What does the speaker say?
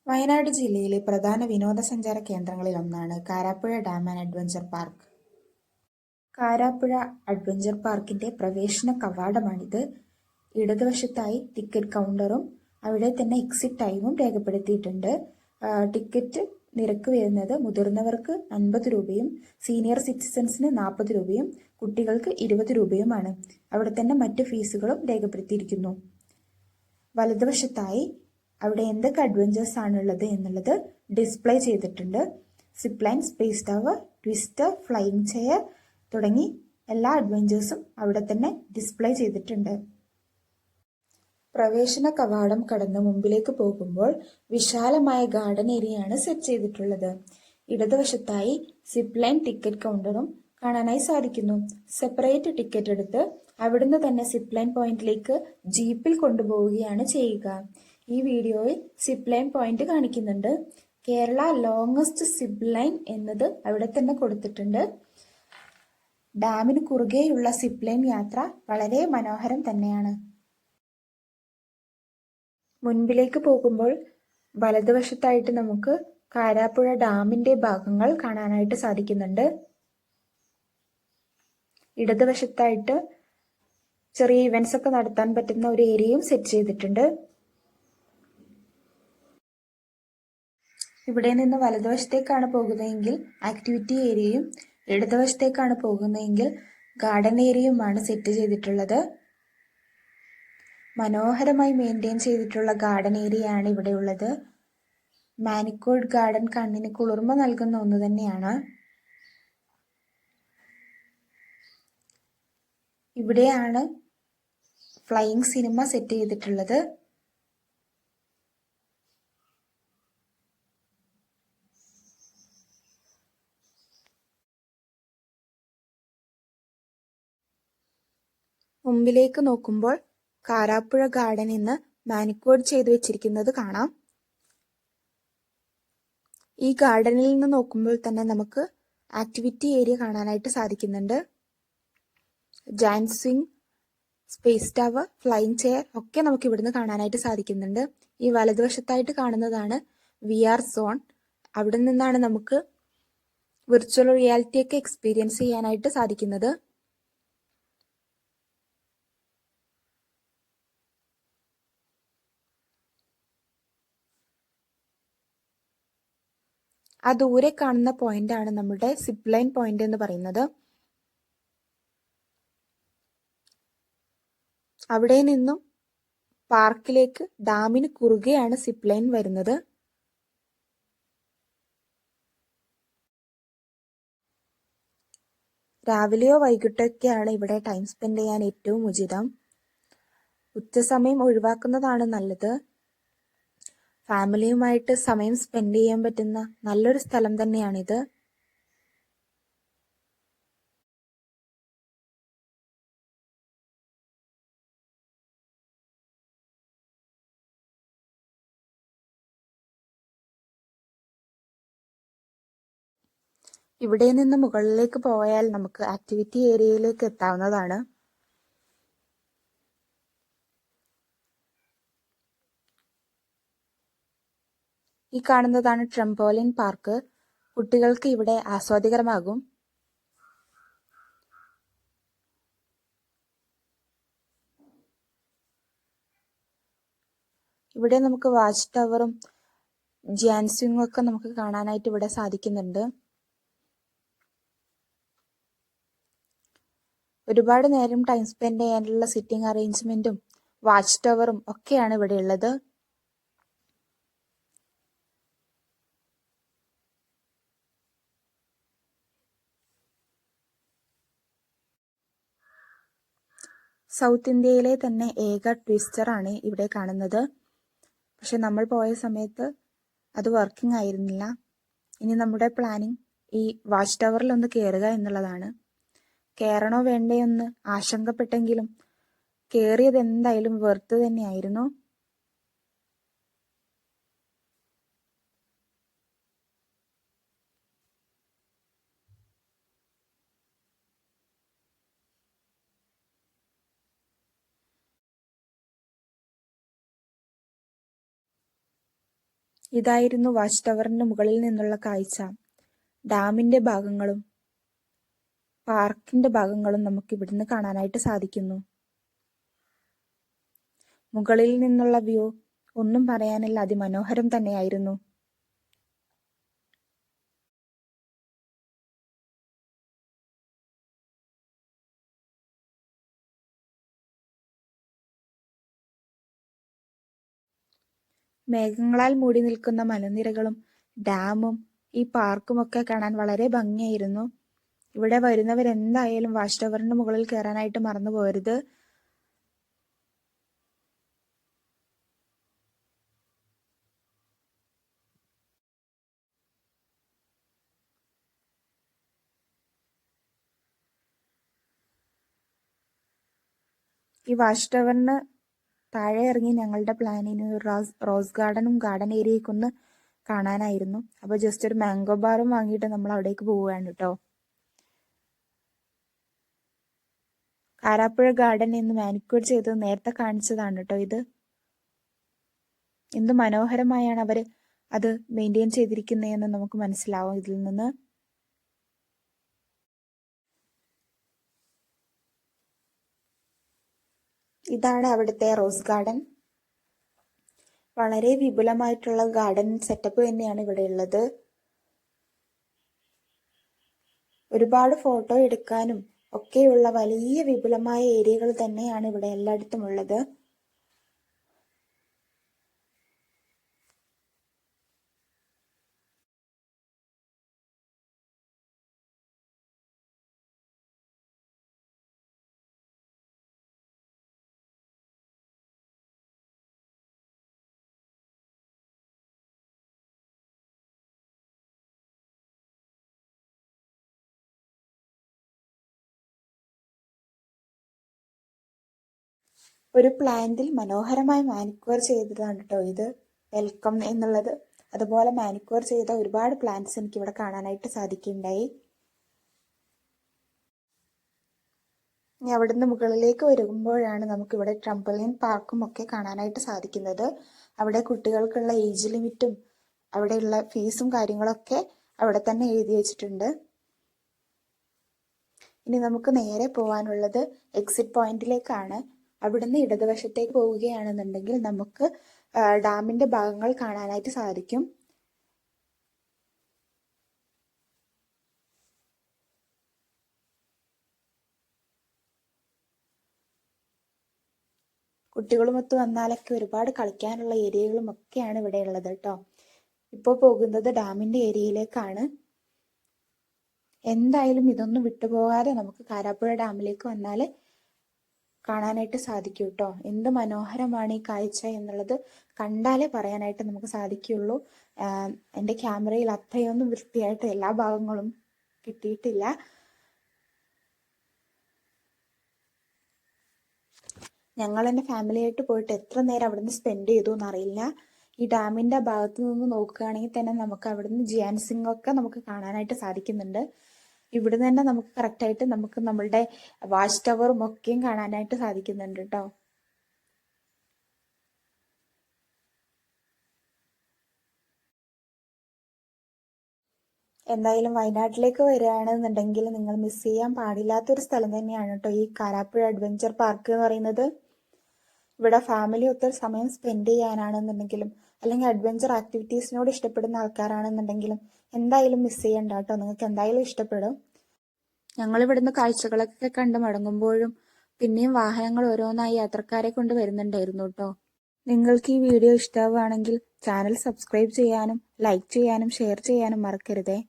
വയനാട് ജില്ലയിലെ പ്രധാന വിനോദസഞ്ചാര കേന്ദ്രങ്ങളിലൊന്നാണ് Karapuzha dam and adventure park. Karapuzha adventure പാർക്കിന്റെ പ്രവേശന കവാടമാണിത്. ഇടതുവശത്തായി ടിക്കറ്റ് കൗണ്ടറും അവിടെ തന്നെ എക്സിറ്റ് ടൈമും രേഖപ്പെടുത്തിയിട്ടുണ്ട്. ടിക്കറ്റ് നിരക്ക് വരുന്നത് മുതിർന്നവർക്ക് 50 രൂപയും സീനിയർ സിറ്റിസൺസിന് 40 രൂപയും കുട്ടികൾക്ക് 20 രൂപയുമാണ്. അവിടെ തന്നെ മറ്റു ഫീസുകളും രേഖപ്പെടുത്തിയിരിക്കുന്നു. വലതുവശത്തായി അവിടെ എന്തൊക്കെ അഡ്വഞ്ചേഴ്സ് ആണുള്ളത് എന്നുള്ളത് ഡിസ്പ്ലേ ചെയ്തിട്ടുണ്ട്. Zipline, space tower, twister, flying chair തുടങ്ങി എല്ലാ അഡ്വഞ്ചേഴ്സും അവിടെ തന്നെ ഡിസ്പ്ലേ ചെയ്തിട്ടുണ്ട്. പ്രവേശന കവാടം കടന്ന് മുമ്പിലേക്ക് പോകുമ്പോൾ വിശാലമായ ഗാർഡൻ ഏരിയയാണ് സെറ്റ് ചെയ്തിട്ടുള്ളത്. ഇടതുവശത്തായി സിപ്ലൈൻ ടിക്കറ്റ് കൗണ്ടറും കാണാനായി സാധിക്കുന്നു. സെപ്പറേറ്റ് ടിക്കറ്റ് എടുത്ത് അവിടുന്ന് തന്നെ സിപ്ലൈൻ പോയിന്റിലേക്ക് ജീപ്പിൽ കൊണ്ടുപോവുകയാണ് ചെയ്യുക. ഈ വീഡിയോയിൽ സിപ്ലൈൻ പോയിന്റ് കാണിക്കുന്നുണ്ട്. കേരള ലോങ്ങസ്റ്റ് സിപ്ലൈൻ എന്നത് അവിടെ തന്നെ കൊടുത്തിട്ടുണ്ട്. ഡാമിന് കുറുകെയുള്ള സിപ്ലൈൻ യാത്ര വളരെ മനോഹരം തന്നെയാണ്. മുൻപിലേക്ക് പോകുമ്പോൾ വലതുവശത്തായിട്ട് നമുക്ക് കാരാപ്പുഴ ഡാമിന്റെ ഭാഗങ്ങൾ കാണാനായിട്ട് സാധിക്കുന്നുണ്ട്. ഇടതുവശത്തായിട്ട് ചെറിയ ഇവന്റ്സ് ഒക്കെ നടത്താൻ പറ്റുന്ന ഒരു ഏരിയയും സെറ്റ് ചെയ്തിട്ടുണ്ട്. ഇവിടെ നിന്ന് വലതുവശത്തേക്കാണ് പോകുന്നതെങ്കിൽ ആക്ടിവിറ്റി ഏരിയയും ഇടതുവശത്തേക്കാണ് പോകുന്നതെങ്കിൽ ഗാർഡൻ ഏരിയയുമാണ് സെറ്റ് ചെയ്തിട്ടുള്ളത്. മനോഹരമായി മെയിൻറ്റെയിൻ ചെയ്തിട്ടുള്ള ഗാർഡൻ ഏരിയയാണ് ഇവിടെ ഉള്ളത്. മാനിക്കോട് ഗാർഡൻ കണ്ണിന് കുളിർമ നൽകുന്ന ഒന്ന് തന്നെയാണ്. ഇവിടെയാണ് ഫ്ലൈയിങ് സിനിമ സെറ്റ് ചെയ്തിട്ടുള്ളത്. മുമ്പിലേക്ക് നോക്കുമ്പോൾ കാരാപ്പുഴ ഗാർഡൻ എന്ന് മാനിക്കോഡ് ചെയ്തു വെച്ചിരിക്കുന്നത് കാണാം. ഈ ഗാർഡനിൽ നിന്ന് നോക്കുമ്പോൾ തന്നെ നമുക്ക് ആക്ടിവിറ്റി ഏരിയ കാണാനായിട്ട് സാധിക്കുന്നുണ്ട്. Giant swing, space tower, flying chair ഒക്കെ നമുക്ക് ഇവിടുന്ന് കാണാനായിട്ട് സാധിക്കുന്നുണ്ട്. ഈ വലതുവശത്തായിട്ട് കാണുന്നതാണ് VR സോൺ. അവിടെ നിന്നാണ് നമുക്ക് വിർച്വൽ റിയാലിറ്റി ഒക്കെ എക്സ്പീരിയൻസ് ചെയ്യാനായിട്ട് സാധിക്കുന്നത്. ആ ദൂരെ കാണുന്ന പോയിന്റ് ആണ് നമ്മുടെ സിപ്ലൈൻ പോയിന്റ് എന്ന് പറയുന്നത്. അവിടെ നിന്നും പാർക്കിലേക്ക് ഡാമിന് കുറുകെയാണ് സിപ്ലൈൻ വരുന്നത്. രാവിലെയോ വൈകിട്ടൊക്കെയാണ് ഇവിടെ ടൈം സ്പെൻഡ് ചെയ്യാൻ ഏറ്റവും ഉചിതം. ഉച്ചസമയം ഒഴിവാക്കുന്നതാണ് നല്ലത്. ഫാമിലിയുമായിട്ട് സമയം സ്പെൻഡ് ചെയ്യാൻ പറ്റുന്ന നല്ലൊരു സ്ഥലം തന്നെയാണിത്. ഇവിടെ നിന്ന് മുകളിലേക്ക് പോയാൽ നമുക്ക് ആക്ടിവിറ്റി ഏരിയയിലേക്ക് എത്താവുന്നതാണ്. ഈ കാണുന്നതാണ് ട്രംപോലിൻ പാർക്ക്. കുട്ടികൾക്ക് ഇവിടെ ആസ്വാദികരമാകും. ഇവിടെ നമുക്ക് വാച്ച് ടവറും ജയന്റ് സ്വിംഗും ഒക്കെ നമുക്ക് കാണാനായിട്ട് ഇവിടെ സാധിക്കുന്നുണ്ട്. ഒരുപാട് നേരം ടൈം സ്പെൻഡ് ചെയ്യാനുള്ള സിറ്റിംഗ് അറേഞ്ച്മെന്റും വാച്ച് ടവറും ഒക്കെയാണ് ഇവിടെ ഉള്ളത്. സൗത്ത് ഇന്ത്യയിലെ തന്നെ ഏക ട്വിസ്റ്റർ ആണ് ഇവിടെ കാണുന്നത്. പക്ഷെ നമ്മൾ പോയ സമയത്ത് അത് വർക്കിംഗ് ആയിരുന്നില്ല. ഇനി നമ്മുടെ പ്ലാനിങ് ഈ വാച്ച് ടവറിൽ ഒന്ന് കയറുക എന്നുള്ളതാണ്. കയറണോ വേണ്ടയോന്ന് ആശങ്കപ്പെട്ടെങ്കിലും കയറിയത് എന്തായാലും വെർത്ത് തന്നെയായിരുന്നു. ഇതായിരുന്നു വാച്ച് ടവറിന് മുകളിൽ നിന്നുള്ള കാഴ്ച. ഡാമിന്റെ ഭാഗങ്ങളും പാർക്കിന്റെ ഭാഗങ്ങളും നമുക്ക് ഇവിടുന്ന് കാണാനായിട്ട് സാധിക്കുന്നു. മുകളിൽ നിന്നുള്ള വ്യൂ ഒന്നും പറയാനില്ല, അതിമനോഹരം തന്നെയായിരുന്നു. മേഘങ്ങളാൽ മൂടി നിൽക്കുന്ന മലനിരകളും ഡാമും ഈ പാർക്കുമൊക്കെ കാണാൻ വളരെ ഭംഗിയായിരുന്നു. ഇവിടെ വരുന്നവരെന്തായാലും വാച്ച് ടവറിന് മുകളിൽ കയറാനായിട്ട് മറന്നു പോകരുത്. ഈ വാച്ച് ടവറിന് താഴെ ഇറങ്ങി ഞങ്ങളുടെ പ്ലാനിന് റോസ് ഗാർഡനും ഗാർഡൻ ഏരിയയൊക്കെ ഒന്ന് കാണാനായിരുന്നു. അപ്പോൾ ജസ്റ്റ് ഒരു മാംഗോ ബാറും വാങ്ങിയിട്ട് നമ്മൾ അവിടേക്ക് പോവുകയാണ് കേട്ടോ. കാരാപ്പുഴ ഗാർഡൻ എന്ന് മാനിക്യൂർ ചെയ്തത് നേരത്തെ കാണിച്ചതാണ് കേട്ടോ. ഇത് എന്ത് മനോഹരമായാണ് അവർ അത് മെയിൻറ്റെയിൻ ചെയ്തിരിക്കുന്നതെന്ന് നമുക്ക് മനസ്സിലാവും ഇതിൽ നിന്ന്. ഇതാണ് അവിടുത്തെ റോസ് ഗാർഡൻ. വളരെ വിപുലമായിട്ടുള്ള ഗാർഡൻ സെറ്റപ്പ് തന്നെയാണ് ഇവിടെ ഉള്ളത്. ഒരുപാട് ഫോട്ടോ എടുക്കാനും ഒക്കെയുള്ള വലിയ വിപുലമായ ഏരിയകൾ തന്നെയാണ് ഇവിടെ എല്ലായിടത്തും ഉള്ളത്. ഒരു പ്ലാന്റിൽ മനോഹരമായി മാനിക്യൂർ ചെയ്തതാണ് കേട്ടോ ഇത്, വെൽക്കം എന്നുള്ളത്. അതുപോലെ മാനിക്യൂർ ചെയ്ത ഒരുപാട് പ്ലാന്റ്സ് എനിക്ക് ഇവിടെ കാണാനായിട്ട് സാധിക്കുകയുണ്ടായി. ഇനി അവിടുന്ന് മുകളിലേക്ക് വരുമ്പോഴാണ് നമുക്കിവിടെ ട്രംപോളിൻ പാർക്കും ഒക്കെ കാണാനായിട്ട് സാധിക്കുന്നത്. അവിടെ കുട്ടികൾക്കുള്ള ഏജ് ലിമിറ്റും അവിടെയുള്ള ഫീസും കാര്യങ്ങളൊക്കെ അവിടെ തന്നെ എഴുതി വെച്ചിട്ടുണ്ട്. ഇനി നമുക്ക് നേരെ പോകാനുള്ളത് എക്സിറ്റ് പോയിന്റിലേക്കാണ്. അവിടുന്ന് ഇടതുവശത്തേക്ക് പോവുകയാണെന്നുണ്ടെങ്കിൽ നമുക്ക് ഡാമിന്റെ ഭാഗങ്ങൾ കാണാനായിട്ട് സാധിക്കും. കുട്ടികളുമൊത്ത് വന്നാലൊക്കെ ഒരുപാട് കളിക്കാനുള്ള ഏരിയകളും ഒക്കെയാണ് ഇവിടെ ഉള്ളത് കേട്ടോ. ഇപ്പോൾ പോകുന്നത് ഡാമിന്റെ ഏരിയയിലേക്കാണ്. എന്തായാലും ഇതൊന്നും വിട്ടുപോകാതെ നമുക്ക് കാരാപ്പുഴ ഡാമിലേക്ക് വന്നാൽ കാണാനായിട്ട് സാധിക്കും കേട്ടോ. എന്ത് മനോഹരമാണ് ഈ കാഴ്ച എന്നുള്ളത് കണ്ടാലേ പറയാനായിട്ട് നമുക്ക് സാധിക്കുകയുള്ളൂ. എൻ്റെ ക്യാമറയിൽ അത്രയൊന്നും വൃത്തിയായിട്ട് എല്ലാ ഭാഗങ്ങളും കിട്ടിയിട്ടില്ല. ഞങ്ങൾ എൻ്റെ ഫാമിലിയായിട്ട് പോയിട്ട് എത്ര നേരം അവിടുന്ന് സ്പെൻഡ് ചെയ്തു എന്നറിയില്ല. ഈ ഡാമിൻ്റെ ഭാഗത്ത് നിന്ന് നോക്കുകയാണെങ്കിൽ തന്നെ നമുക്ക് അവിടുന്ന് ജിയാൻ സിംഗ് ഒക്കെ നമുക്ക് കാണാനായിട്ട് സാധിക്കുന്നുണ്ട്. ഇവിടുന്ന് തന്നെ നമുക്ക് കറക്റ്റായിട്ട് നമുക്ക് നമ്മളുടെ വാച്ച് ടവറും ഒക്കെയും കാണാനായിട്ട് സാധിക്കുന്നുണ്ട് കേട്ടോ. എന്തായാലും വയനാട്ടിലേക്ക് വരികയാണെന്നുണ്ടെങ്കിൽ നിങ്ങൾ മിസ് ചെയ്യാൻ പാടില്ലാത്തൊരു സ്ഥലം തന്നെയാണ് കേട്ടോ ഈ കാരാപ്പുഴ അഡ്വഞ്ചർ പാർക്ക് എന്ന് പറയുന്നത്. ഇവിടെ ഫാമിലി ഒത്തിരി സമയം സ്പെൻഡ് ചെയ്യാനാണെന്നുണ്ടെങ്കിലും അല്ലെങ്കിൽ അഡ്വഞ്ചർ ആക്ടിവിറ്റീസിനോട് ഇഷ്ടപ്പെടുന്ന ആൾക്കാരാണെന്നുണ്ടെങ്കിലും എന്തായാലും മിസ് ചെയ്യണ്ട കേട്ടോ. നിങ്ങൾക്ക് എന്തായാലും ഇഷ്ടപ്പെടും. ഞങ്ങൾ ഇവിടുന്ന് കാഴ്ചകളൊക്കെ കണ്ട് മടങ്ങുമ്പോഴും പിന്നെയും വാഹനങ്ങൾ ഓരോന്നായി യാത്രക്കാരെ കൊണ്ട് വരുന്നുണ്ടായിരുന്നു കേട്ടോ. നിങ്ങൾക്ക് ഈ വീഡിയോ ഇഷ്ടമാവുകയാണെങ്കിൽ ചാനൽ സബ്സ്ക്രൈബ് ചെയ്യാനും ലൈക്ക് ചെയ്യാനും ഷെയർ ചെയ്യാനും മറക്കരുതേ.